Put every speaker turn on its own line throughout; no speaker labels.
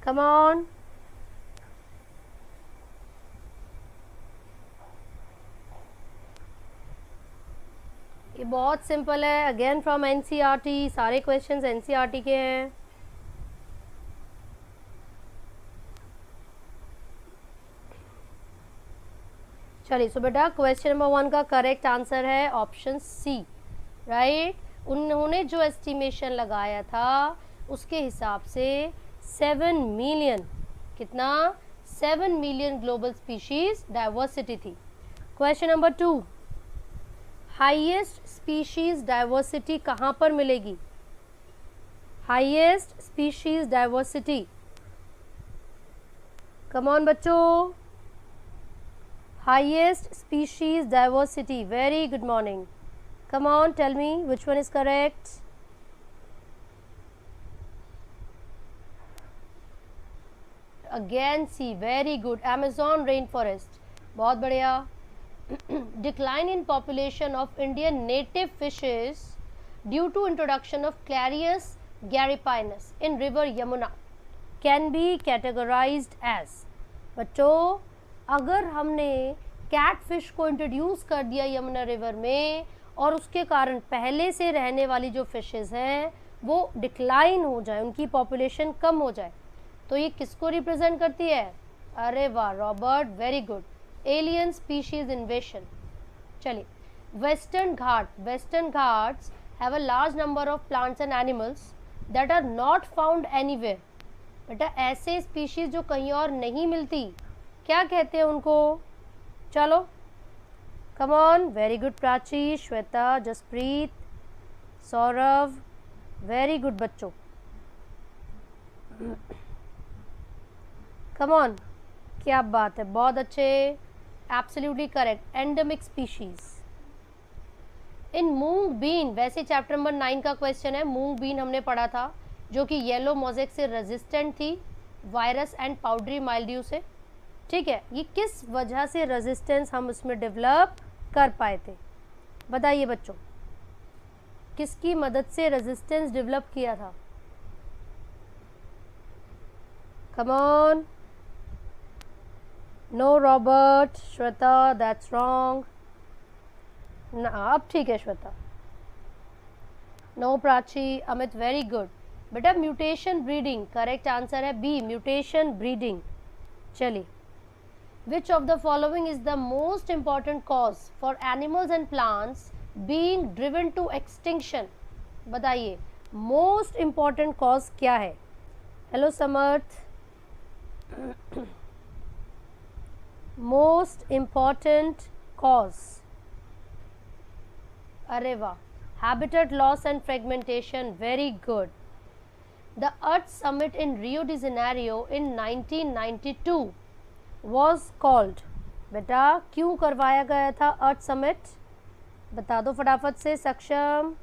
Come on. ये बहुत simple है, अगेन फ्रॉम एनसीईआरटी, सारे क्वेश्चंस एनसीईआरटी के हैं। चलिए, सो बेटा क्वेश्चन नंबर 1 का करेक्ट आंसर है ऑप्शन सी, राइट। उन्होंने जो एस्टिमेशन लगाया था उसके हिसाब से 7 मिलियन, कितना, 7 मिलियन ग्लोबल स्पीशीज डाइवर्सिटी थी। Question number 2, highest species diversity कहाँ पर मिलेगी? Highest species diversity, come on बच्चों, highest species diversity, very good morning, come on tell me which one is correct. Again C, very good, Amazon rainforest, बहुत बढ़िया। Decline in population of Indian native fishes due to introduction of Clarius garipinus in river Yamuna can be categorized as, बच्चों अगर हमने cat fish को introduce कर दिया Yamuna river में और उसके कारण पहले से रहने वाली जो फिशेस हैं वो डिक्लाइन हो जाए, उनकी पॉपुलेशन कम हो जाए, तो ये किसको रिप्रेजेंट करती है? अरे वाह Robert, very good, alien species invasion. चलिए, Western Ghats have a large number of plants and animals that are not found anywhere. बेटा ऐसे स्पीशीज जो कहीं और नहीं मिलती, क्या कहते हैं उनको? चलो come on, very good Prachi, Shweta, Jaspreet, Saurabh, very good बच्चों, कम ऑन, क्या बात है, बहुत अच्छे, एब्सोल्युटली करेक्ट, एंडेमिक स्पीशीज। इन मूंग बीन, वैसे चैप्टर नंबर 9 का क्वेश्चन है, मूंग बीन हमने पढ़ा था जो कि येलो मोज़ेक से रेजिस्टेंट थी वायरस एंड पाउडरी माइल्ड्यू से, ठीक है। ये किस वजह से रेजिस्टेंस हम उसमें डेवलप कर पाए थे? बताइए बच्चों, किसकी मदद से रेजिस्टेंस डेवलप किया था? Come on, no Robert, Shweta that's wrong ना, अब ठीक है Shweta, no Prachi, Amit very good. बेटा म्यूटेशन ब्रीडिंग, करेक्ट आंसर है बी, म्यूटेशन ब्रीडिंग। चलिए, which of the following is the most important cause for animals and plants being driven to extinction? बताइए most important cause क्या है? हेलो समर्थ, most important cause, अरे वाह, habitat loss and fragmentation, very good. The Earth Summit in Rio de Janeiro in 1992 was called, बेटा क्यों करवाया गया था अर्थ समिट? बता दो फटाफट से, सक्षम,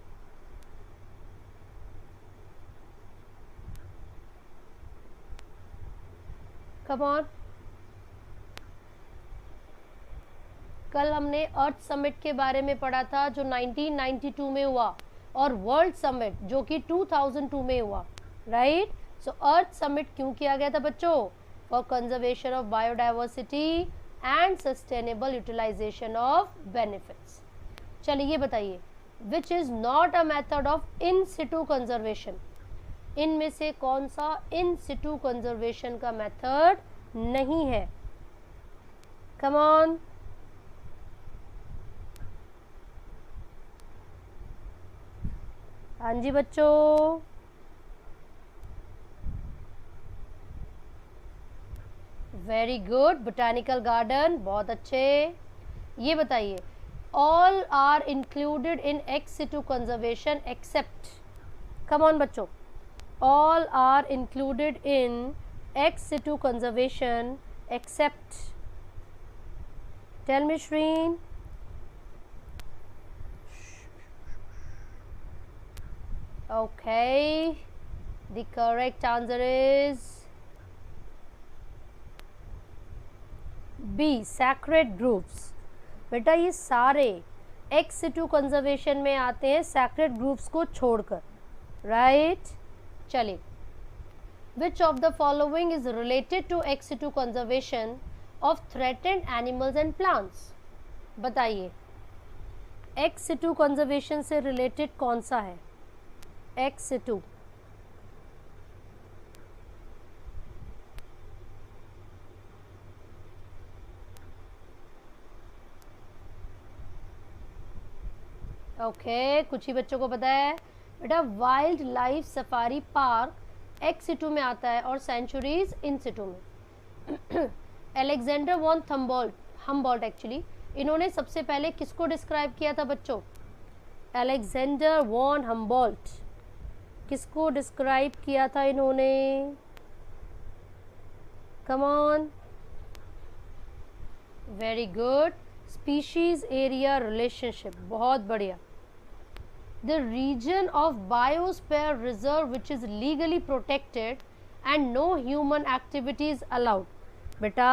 कम ऑन। कल हमने अर्थ समिट के बारे में पढ़ा था जो 1992 में हुआ, और वर्ल्ड समिट जो कि 2002 में हुआ, राइट। सो अर्थ समिट क्यों किया गया था बच्चों? For conservation of biodiversity and sustainable utilisation of benefits. चलिए ये बताइए, which is not a method of in situ conservation, इनमें से कौन सा इन सिटू कंजर्वेशन का मेथड नहीं है? कम ऑन, हाँ जी बच्चों, वेरी गुड, बोटानिकल गार्डन, बहुत अच्छे। ये बताइए, all are included in ex situ conservation except, come on बच्चों, all are included in ex situ conservation except, tell me Shreen. Okay, the correct answer is B, sacred groups। बेटा ये सारे x situ conservation में आते हैं sacred groups को छोड़कर, right. चलिए, Which of the following is related to ex situ conservation of threatened animals and plants? बताइए ex situ conservation से related कौन सा है? ex situ ओके कुछ ही बच्चों को पता है बेटा। Wild life safari park ex situ में आता है और सेंचुरीज इन सिटू में। अलेक्जेंडर वॉन हम्बोल्ट एक्चुअली इन्होंने सबसे पहले किसको डिस्क्राइब किया था बच्चों? अलेक्जेंडर वॉन हम्बोल्ट किसको डिस्क्राइब किया था इन्होंने? कम on, very good, species area relationship, बहुत बढ़िया। The region of biosphere reserve which is legally protected and no human activities allowed। बेटा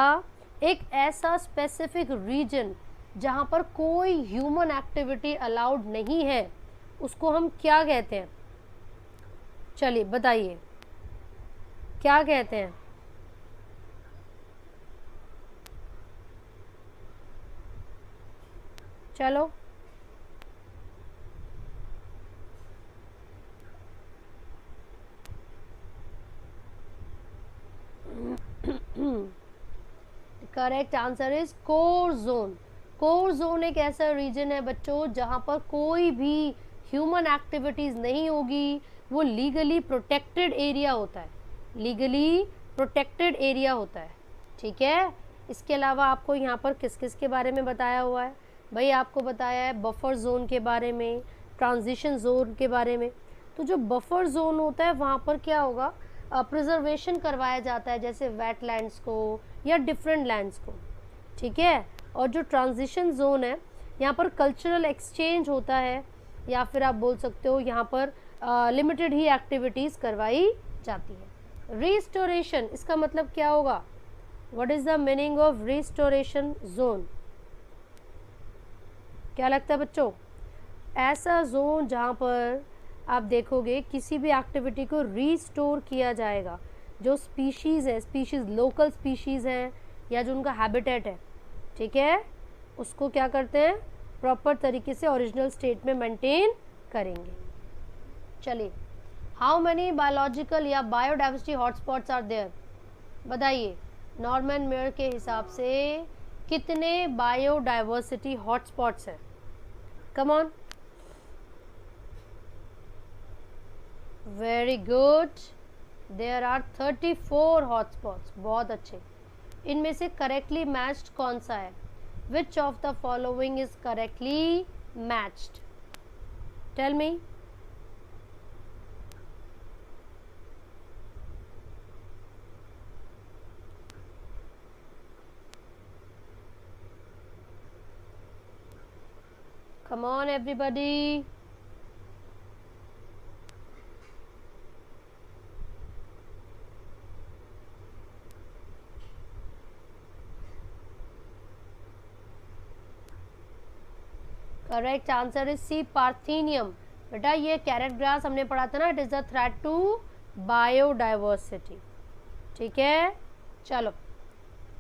एक ऐसा स्पेसिफिक रीजन जहाँ पर कोई ह्यूमन एक्टिविटी अलाउड नहीं है उसको हम क्या कहते हैं? चलिए बताइए क्या कहते हैं? चलो correct answer is core zone. Core zone एक ऐसा रीजन है बच्चों जहां पर कोई भी ह्यूमन एक्टिविटीज नहीं होगी, वो लीगली प्रोटेक्टेड एरिया होता है, लीगली प्रोटेक्टेड एरिया होता है। ठीक है, इसके अलावा आपको यहाँ पर किस किस के बारे में बताया हुआ है भाई? आपको बताया है बफर जोन के बारे में, ट्रांजिशन जोन के बारे में। तो जो बफर जोन होता है वहाँ पर क्या होगा? प्रिजर्वेशन करवाया जाता है, जैसे वेटलैंड्स को या डिफरेंट लैंड्स को। ठीक है, और जो ट्रांजिशन जोन है यहाँ पर कल्चरल एक्सचेंज होता है, या फिर आप बोल सकते हो यहाँ पर लिमिटेड ही एक्टिविटीज़ करवाई जाती है। रिस्टोरेशन इसका मतलब क्या होगा? What is the meaning of restoration zone? क्या लगता है बच्चों? ऐसा जोन जहाँ पर आप देखोगे किसी भी एक्टिविटी को रीस्टोर किया जाएगा, जो स्पीशीज़ है, स्पीशीज़ लोकल स्पीशीज़ हैं या जो उनका हैबिटेट है, ठीक है, उसको क्या करते हैं? प्रॉपर तरीके से ओरिजिनल स्टेट में मेंटेन करेंगे। चलिए, हाउ मैनी बायोलॉजिकल या बायोडाइवर्सिटी हॉटस्पॉट्स आर देयर? बताइए नॉर्मन मेयर के हिसाब से कितने बायोडाइवर्सिटी हॉटस्पॉट्स हैं? Come on, very good, there are 34 hotspots. बहुत अच्छे। इनमें से करेक्टली मैच्ड कौन सा है? Which of the following is correctly matched? Tell me. Come on everybody. Correct answer is C, parthenium. बेटा ये कैरेट ग्रास हमने पढ़ा था ना, it is the threat to biodiversity. ठीक है, चलो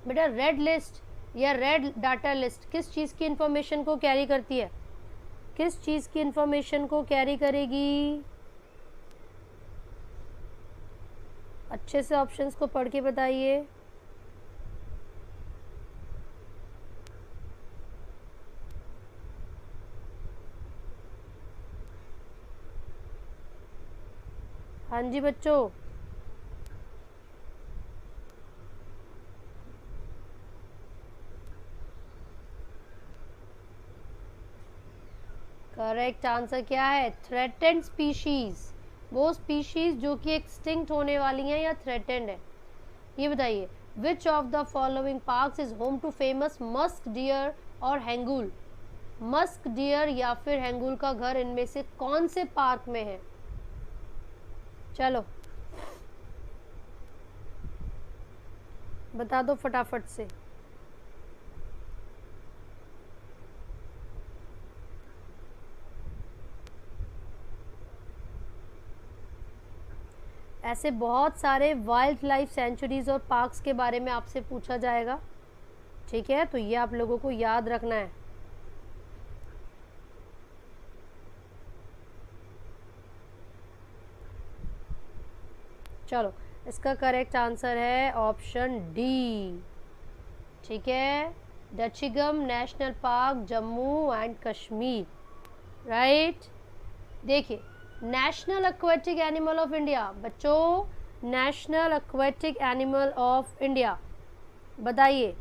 बेटा रेड लिस्ट या रेड डाटा लिस्ट किस चीज़ की इंफॉर्मेशन को कैरी करती है? किस चीज़ की इंफॉर्मेशन को कैरी करेगी? अच्छे से ऑप्शंस को पढ़ के बताइए। हाँ जी बच्चों, करेक्ट आंसर क्या है? थ्रेटेंड स्पीशीज, वो स्पीशीज जो कि एक्सटिंक्ट होने वाली हैं या थ्रेटेंड है। ये बताइए which of the following parks is home to famous musk deer और हैंगूल? मस्क डियर या फिर हैंगूल का घर इनमें से कौन से पार्क में है? चलो बता दो फटाफट से। ऐसे बहुत सारे वाइल्ड लाइफ सेंचुरीज और पार्क्स के बारे में आपसे पूछा जाएगा, ठीक है, तो ये आप लोगों को याद रखना है। चलो, इसका करेक्ट आंसर है ऑप्शन डी, ठीक है, Dachigam national park Jammu and Kashmir, right. देखिए, national aquatic animal of India, बच्चों national aquatic animal of India बताइए,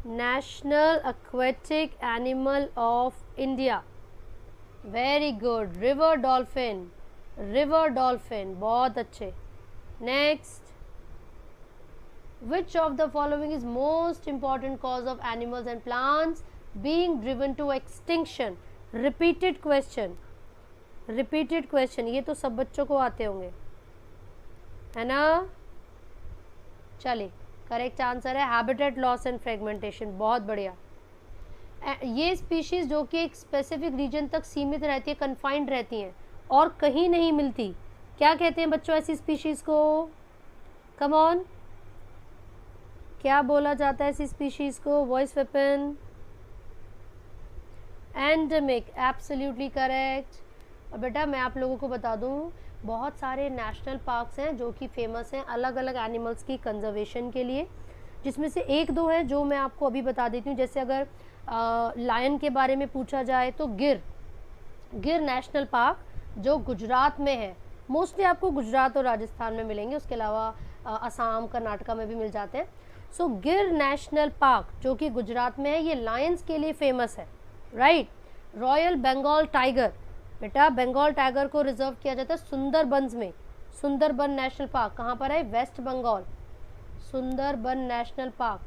national aquatic animal of India, very good, river dolphin, river dolphin, बहुत अच्छे। Next, which of the following is most important cause of animals and plants being driven to extinction? repeated question, repeated question, ये तो सब बच्चों को आते होंगे, है ना। चलिए, करेक्ट आंसर है हैबिटेट लॉस एंड फ्रेगमेंटेशन, बहुत बढ़िया। ये स्पीशीज जो कि एक स्पेसिफिक रीजन तक सीमित रहती है, कन्फाइंड रहती हैं और कहीं नहीं मिलती, क्या कहते हैं बच्चों ऐसी स्पीशीज को? कम ऑन, क्या बोला जाता है ऐसी स्पीशीज को? Voice weapon, endemic, absolutely correct. और बेटा मैं आप लोगों को बता दूं, बहुत सारे नेशनल पार्क्स हैं जो कि फेमस हैं अलग अलग एनिमल्स की कंजर्वेशन के लिए, जिसमें से एक दो हैं जो मैं आपको अभी बता देती हूँ। जैसे अगर लायन के बारे में पूछा जाए तो गिर नेशनल पार्क जो गुजरात में है, मोस्टली आपको गुजरात और राजस्थान में मिलेंगे, उसके अलावा असम कर्नाटका में भी मिल जाते हैं। सो गिर नेशनल पार्क जो कि गुजरात में है, ये लायंस के लिए फेमस है, राइट। रॉयल बंगाल टाइगर, बेटा बंगाल टाइगर को रिजर्व किया जाता है सुंदरबंस में, सुंदरबन नेशनल पार्क कहाँ पर है? West Bengal, Sundarban National Park,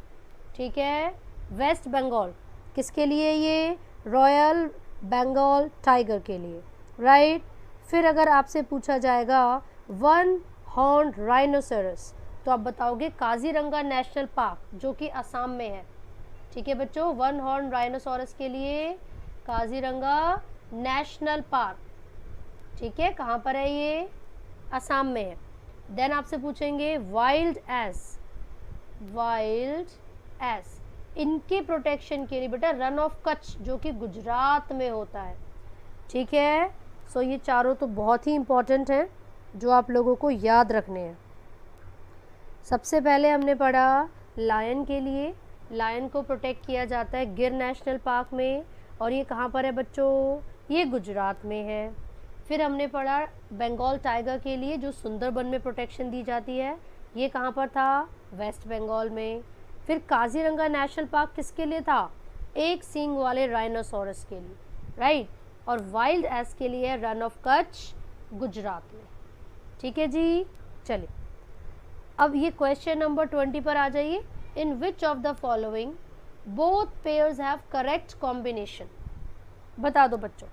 ठीक है, वेस्ट बंगाल। किसके लिए? ये रॉयल बंगाल टाइगर के लिए, राइट। फिर अगर आपसे पूछा जाएगा वन हॉर्न राइनोसेरस, तो आप बताओगे काजीरंगा नेशनल पार्क जो कि असम में है, ठीक है बच्चों। वन हॉर्न राइनोसोरस के लिए काजीरंगा नेशनल पार्क, ठीक है, कहाँ पर है ये? असम में है। देन आपसे पूछेंगे वाइल्ड एस, वाइल्ड एस, इनके प्रोटेक्शन के लिए बेटा रन ऑफ कच्छ जो कि गुजरात में होता है, ठीक है। सो ये चारों तो बहुत ही इम्पोर्टेंट हैं जो आप लोगों को याद रखने हैं। सबसे पहले हमने पढ़ा लायन के लिए, लायन को प्रोटेक्ट किया जाता है गिर नेशनल पार्क में, और ये कहाँ पर है बच्चों? ये गुजरात में है। फिर हमने पढ़ा बंगाल टाइगर के लिए जो सुंदरबन में प्रोटेक्शन दी जाती है, ये कहाँ पर था? वेस्ट बंगाल में। फिर काजीरंगा नेशनल पार्क किसके लिए था? एक सींग वाले राइनोसोरस के लिए, राइट। और वाइल्ड एस के लिए रन ऑफ कच्छ गुजरात में, ठीक है जी। चलिए अब ये क्वेश्चन नंबर 20 पर आ जाइए। In which of the following both pairs have correct combination? बता दो बच्चों,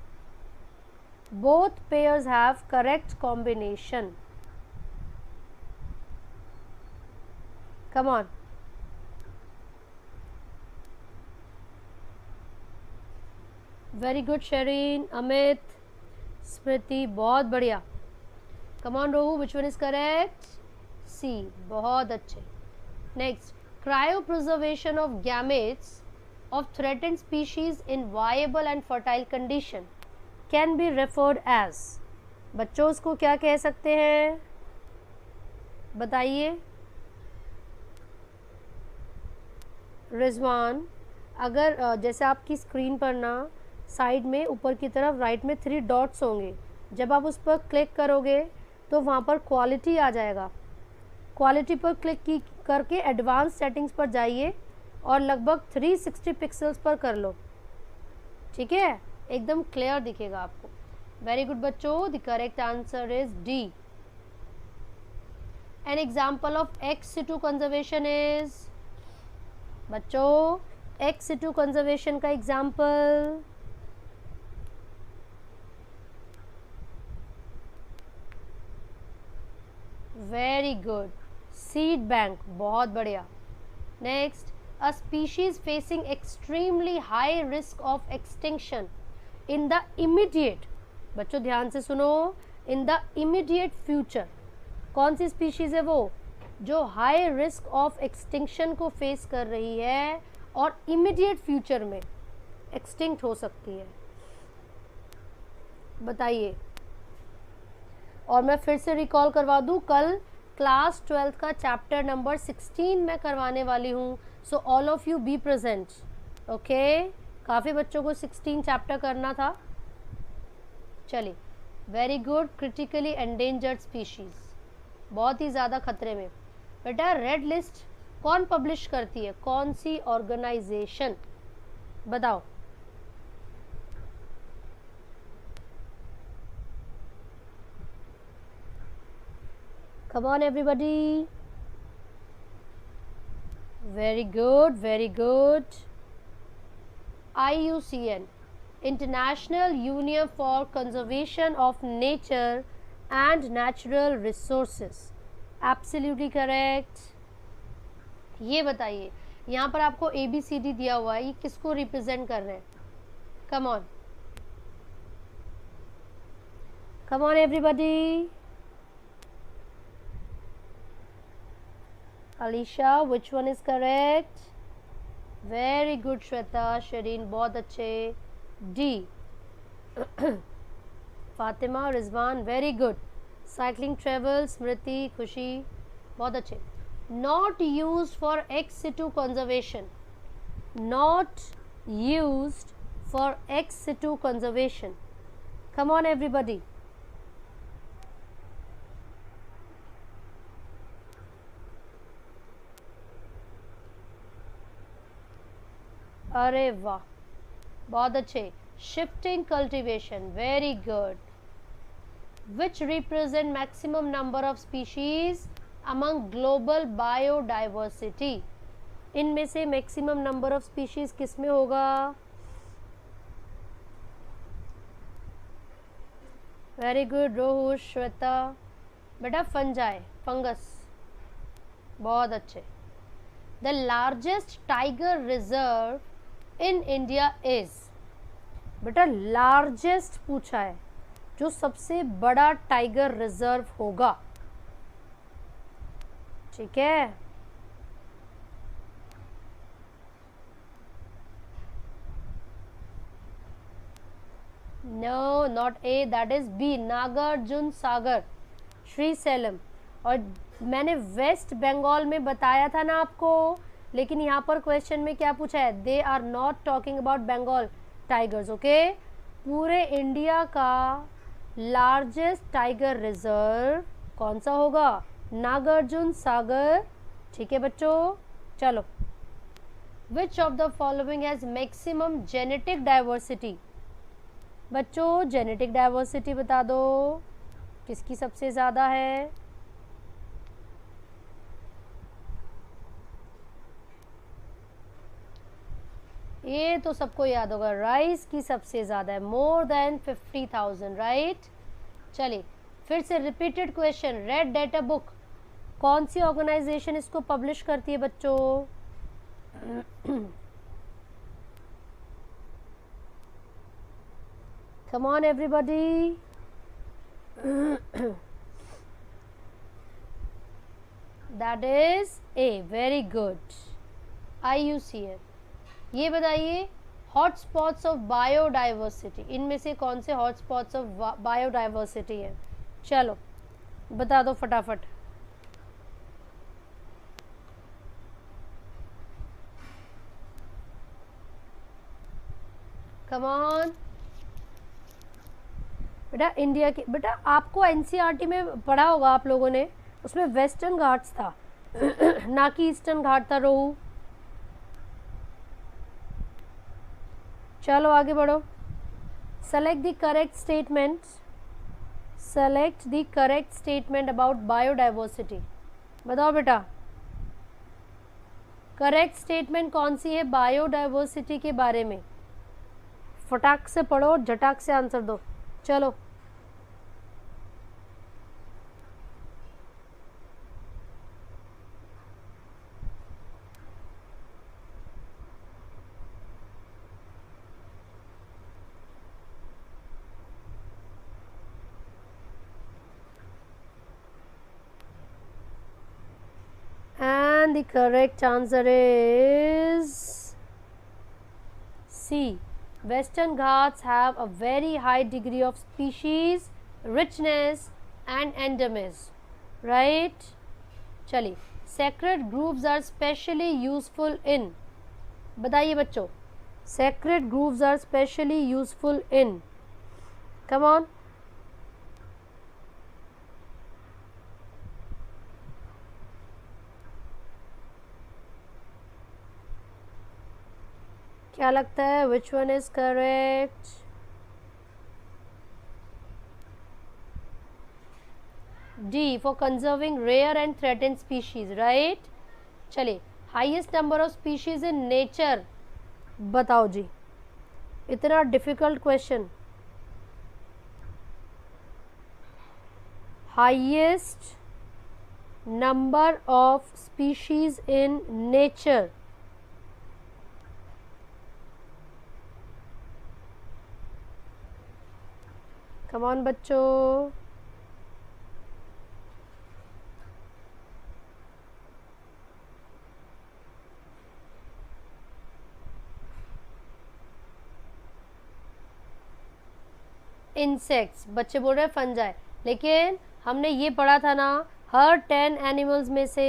both pairs have correct combination, come on. Very good Sherin, Amit, Smriti, बहुत बढ़िया। Come on Rohu, which one is correct? C, बहुत अच्छे। Next, cryo preservation of gametes of threatened species in viable and fertile condition can be referred as? बच्चों उसको क्या कह सकते हैं बताइए? रिजवान, अगर जैसे आपकी स्क्रीन पर ना साइड में ऊपर की तरफ राइट में 3 डॉट्स होंगे, जब आप उस पर क्लिक करोगे तो वहाँ पर क्वालिटी आ जाएगा। क्वालिटी पर क्लिक करके एडवांस सेटिंग्स पर जाइए और लगभग 360 पिक्सल्स पर कर लो, ठीक है, एकदम क्लियर दिखेगा आपको। वेरी गुड बच्चों, the correct answer is D. An example of x situ conservation is, बच्चों एक्स सिटू कंजर्वेशन का example, very good, seed bank, बहुत बढ़िया। Next, a species facing extremely high risk of extinction in the immediate, बच्चों ध्यान से सुनो, in the immediate future. कौन सी species है वो जो हाई रिस्क ऑफ एक्सटिंक्शन को फेस कर रही है और इमीडिएट फ्यूचर में एक्सटिंक्ट हो सकती है, बताइए। और मैं फिर से रिकॉल करवा दूं, कल क्लास 12th का चैप्टर नंबर 16 मैं करवाने वाली हूँ। So all of you be present, okay. काफ़ी बच्चों को 16 चैप्टर करना था। चलिए, very good. Critically endangered species, बहुत ही ज़्यादा खतरे में। बेटा रेड लिस्ट कौन पब्लिश करती है, कौन सी ऑर्गेनाइजेशन, बताओ। Come on everybody. Very good, very good. IUCN, International Union for Conservation of Nature and Natural Resources. Absolutely correct. ये बताइए, यहाँ पर आपको ABCD दिया हुआ है, ये किसको रिप्रेजेंट कर रहे हैं? Come on. Come on everybody. Alisha, which one is correct? Very good Shweta, Shireen, बहुत अच्छे। D. Fatima, Rizwan, very good. Cycling travel, Smriti, Khushi, बहुत अच्छे। Not used for ex situ conservation. Not used for ex situ conservation. Come on everybody. अरे वाह, बहुत अच्छे। Shifting cultivation, very good. Which represent maximum number of species among global biodiversity. इनमें से maximum number of species किस में होगा? Very good रोहू, श्वेता। बेटा फंजाई, फंगस, बहुत अच्छे। The largest tiger reserve in India is, बेटा लार्जेस्ट पूछा है, जो सबसे बड़ा टाइगर रिजर्व होगा, ठीक है। No not A, that is B, Nagarjuna Sagar, Srisailam. और मैंने वेस्ट बंगाल में बताया था ना आपको, लेकिन यहाँ पर क्वेश्चन में क्या पूछा है? They are not talking about Bengal tigers, okay. पूरे इंडिया का लार्जेस्ट टाइगर रिजर्व कौन सा होगा? नागार्जुन सागर, ठीक है बच्चों। चलो, which of the following has maximum genetic diversity? बच्चों जेनेटिक डाइवर्सिटी बता दो, किसकी सबसे ज़्यादा है? ये तो सबको याद होगा, राइस की सबसे ज़्यादा है, मोर देन 50,000, राइट। चलिए फिर से repeated question, red data book कौन सी ऑर्गेनाइजेशन इसको पब्लिश करती है बच्चों? Come on everybody. That is a, very good, IUCN। ये बताइए हॉटस्पॉट्स ऑफ बायोडाइवर्सिटी, इनमें से कौन से हॉटस्पॉट्स ऑफ बायोडाइवर्सिटी है? चलो बता दो फटाफट। कम ऑन बेटा, इंडिया के, बेटा आपको NCERT में पढ़ा होगा आप लोगों ने, उसमें वेस्टर्न घाट्स था ना कि ईस्टर्न घाट था रोहू। चलो आगे बढ़ो। Select the correct statement, select the correct statement about biodiversity. बताओ बेटा करेक्ट स्टेटमेंट कौन सी है बायोडाइवर्सिटी के बारे में? फटाक से पढ़ो, झटाक से आंसर दो। चलो and the correct answer is C. Western Ghats have a very high degree of species richness and endemism, right? चलिए, sacred groves are specially useful in, बताइए बच्चों, sacred groves are specially useful in, come on. क्या लगता है, which one is correct? D, for conserving rare and threatened species, right? चलिए, highest number of species in nature, बताओ जी, इतना difficult question. Highest number of species in nature. Come on बच्चों, insects, बच्चे बोल रहे हैं फंजाई, लेकिन हमने ये पढ़ा था ना, हर 10 एनिमल्स में से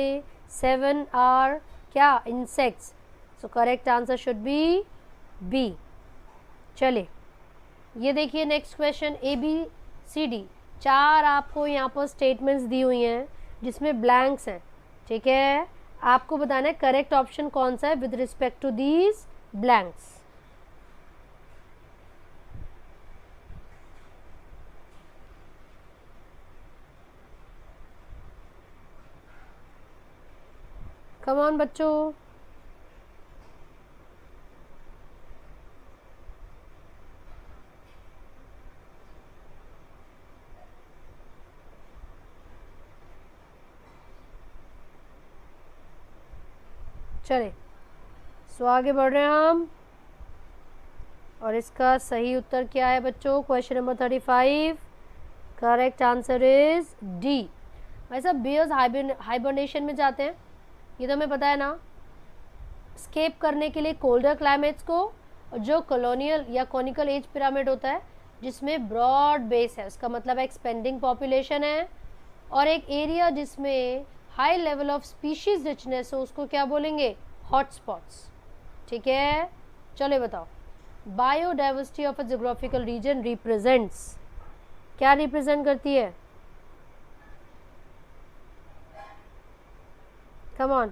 7 आर क्या, insects. So correct answer should be B. चलिए, ये देखिए next question, A B C D, 4 आपको यहाँ पर स्टेटमेंट्स दी हुई हैं जिसमें ब्लैंक्स हैं, ठीक है. आपको बताना है करेक्ट ऑप्शन कौन सा है with respect to these blanks. Come on बच्चों, चले, सो आगे बढ़ रहे हैं हम. और इसका सही उत्तर क्या है बच्चों, question number 35, correct answer is D. भाई साहब, बियर्स हाइबरनेशन में जाते हैं, ये तो हमें पता है ना, स्केप करने के लिए कोल्डर क्लाइमेट्स को. और जो कॉलोनियल या कॉनिकल एज पिरामिड होता है जिसमें ब्रॉड बेस है, उसका मतलब एक्सपेंडिंग पॉपुलेशन है, और एक एरिया जिसमें high level of species richness हो, उसको क्या बोलेंगे, हॉटस्पॉट्स. ठीक है, चलो बताओ, biodiversity of a geographical region represents, क्या रिप्रेजेंट करती है, come on.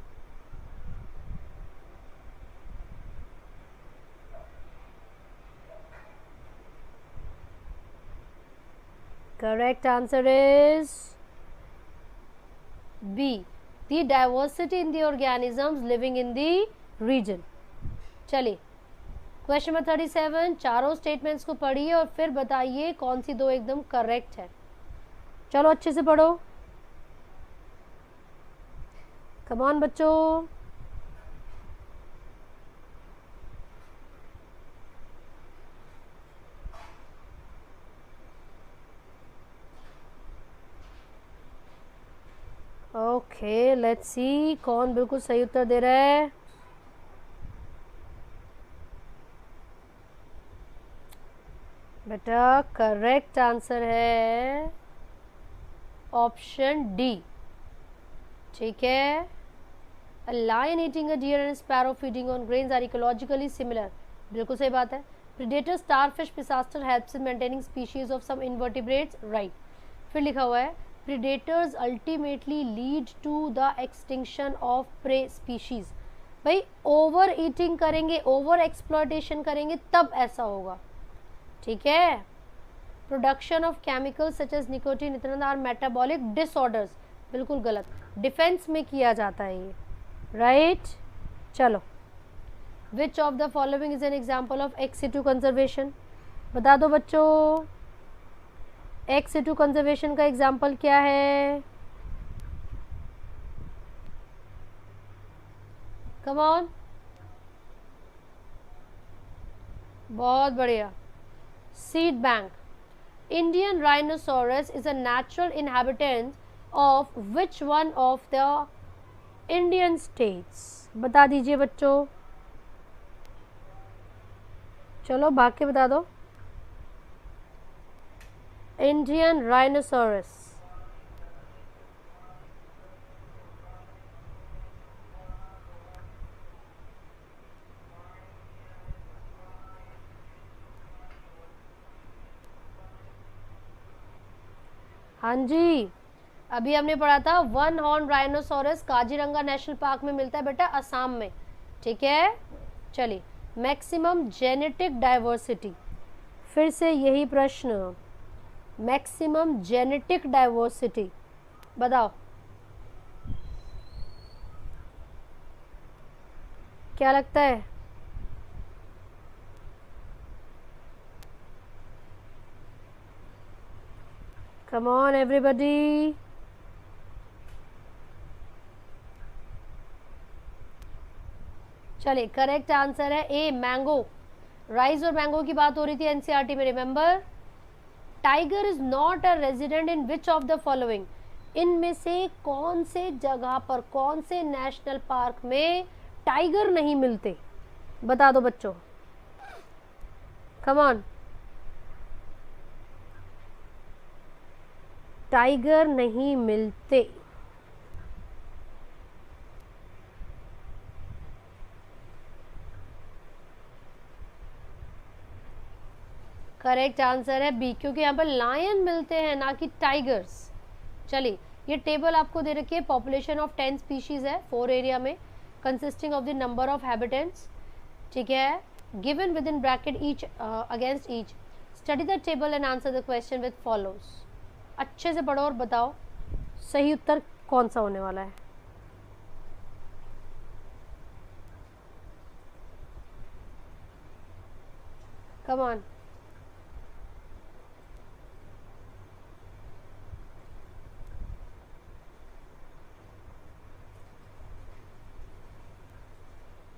Correct answer is B, the diversity in the organisms living in the region. चलिए, क्वेश्चन नंबर 37, चारों स्टेटमेंट्स को पढ़िए और फिर बताइए कौन सी दो एकदम करेक्ट है. चलो अच्छे से पढ़ो, कम ऑन बच्चों. ओके, लेट्स सी कौन बिल्कुल सही उत्तर दे रहा है. बेटा करेक्ट आंसर है ऑप्शन डी. ठीक है, a lion eating a deer and a sparrow feeding on grains are ecologically similar. बिल्कुल सही बात है. Predator starfish disaster helps in maintaining species of some invertebrates. Right. फिर लिखा हुआ है predators ultimately lead to the extinction of prey species. भाई over eating करेंगे, ओवर एक्सप्लॉयटेशन करेंगे तब ऐसा होगा. ठीक है, production of chemicals such as nicotine ethanol are metabolic disorders, बिल्कुल गलत, डिफेंस में किया जाता है ये. राइट, चलो, which of the following is an example of x situ conservation, बता दो बच्चों, एक्स सिटू कंजर्वेशन का एग्जाम्पल क्या है, कम ऑन. बहुत बढ़िया. Seed bank, Indian rhinoceros is a natural inhabitant of which one of the Indian states, बता दीजिए बच्चों, चलो भाग के बता दो। इंडियन राइनोसोरस, हाँ जी, अभी हमने पढ़ा था one horn rhinoceros Kaziranga national park में मिलता है बेटा, असम में, ठीक है। चलिए, मैक्सिमम जेनेटिक डाइवर्सिटी, फिर से यही प्रश्न, मैक्सिमम जेनेटिक डाइवर्सिटी बताओ क्या लगता है। कम ऑन एवरीबॉडी, चलिए करेक्ट आंसर है ए, मैंगो। राइस और मैंगो की बात हो रही थी एनसीईआरटी में, remember. Tiger is not a resident in which of the following, इनमें से कौन से जगह पर, कौन से नेशनल पार्क में टाइगर नहीं मिलते, बता दो बच्चों, कम ऑन। टाइगर नहीं मिलते, करेक्ट आंसर है बी, क्योंकि यहाँ पर लायन मिलते हैं ना कि टाइगर्स। चलिए, ये टेबल आपको दे रखी है, पॉपुलेशन ऑफ 10 स्पीशीज है 4 एरिया में, consisting of the number of habitants, ठीक है, given with in bracket each against each. Study the table and answer the question with follows. अच्छे से पढ़ो और बताओ सही उत्तर कौन सा होने वाला है। कम ऑन,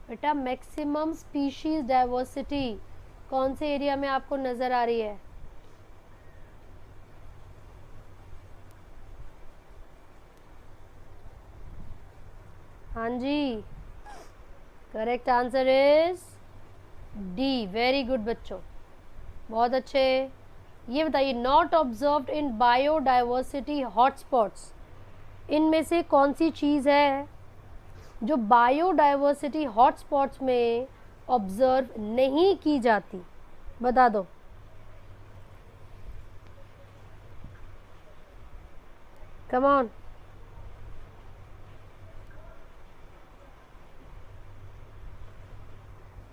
बेटा मैक्सिमम स्पीशीज डाइवर्सिटी कौन से एरिया में आपको नजर आ रही है। हाँ जी, correct answer is D, very good बच्चों, बहुत अच्छे। ये बताइए, not observed in biodiversity hotspots, इनमें से कौन सी चीज़ है जो बायोडाइवर्सिटी हॉटस्पॉट्स में ऑब्जर्व नहीं की जाती, बता दो। कम ऑन,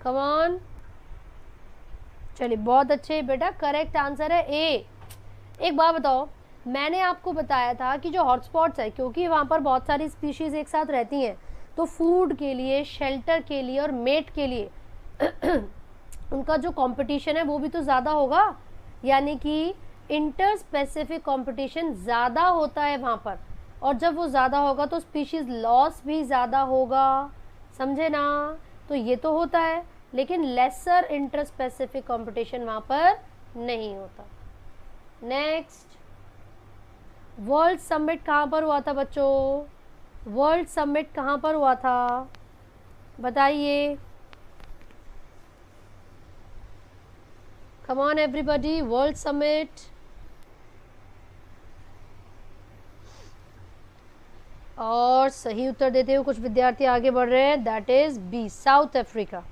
कम ऑन, चलिए बहुत अच्छे बेटा, करेक्ट आंसर है ए। एक बात बताओ, मैंने आपको बताया था कि जो हॉटस्पॉट्स है, क्योंकि वहाँ पर बहुत सारी स्पीशीज़ एक साथ रहती हैं, तो फूड के लिए, शेल्टर के लिए और मेट के लिए उनका जो कंपटीशन है वो भी तो ज़्यादा होगा, यानी कि इंटर स्पेसिफिक कंपटीशन ज़्यादा होता है वहाँ पर, और जब वो ज़्यादा होगा तो स्पीशीज़ लॉस भी ज़्यादा होगा, समझे ना। तो ये तो होता है, लेकिन लेसर इंटर स्पेसिफिक कंपटीशन वहाँ पर नहीं होता। नेक्स्ट, वर्ल्ड समिट कहाँ पर हुआ था बच्चों, वर्ल्ड समिट कहाँ पर हुआ था, बताइए। Come on everybody, world summit, और सही उत्तर देते हुए कुछ विद्यार्थी आगे बढ़ रहे हैं, that is B, South Africa,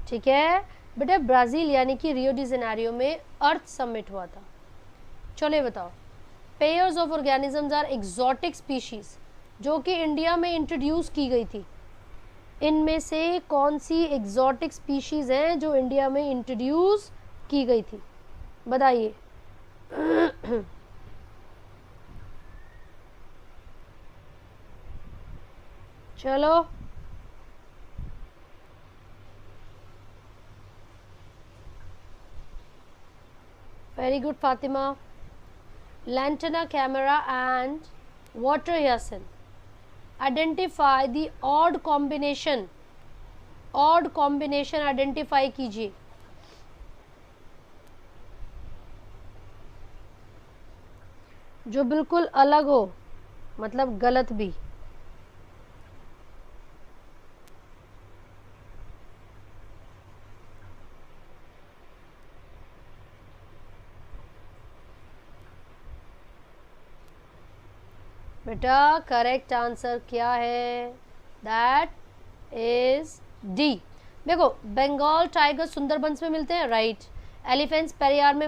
ठीक है बेटा, ब्राज़ील यानी कि रियो डी जेनेरियो में अर्थ समिट हुआ था। चलिए बताओ, pairs of organisms are exotic species, जो कि इंडिया में इंट्रोड्यूस की गई थी, इनमें से कौन सी एक्सोटिक स्पीशीज हैं जो इंडिया में इंट्रोड्यूस की गई थी, बताइए। चलो, very good Fatima. Lantana camara and water hyacinth, identify the odd combination, odd combination identify कीजिए। जो बिल्कुल अलग हो, मतलब गलत भी। बेटा करेक्ट आंसर क्या है? That is D. देखो, बंगाल टाइगर सुंदरबंस में मिलते हैं, राइट। एलिफेंट्स पेरियार में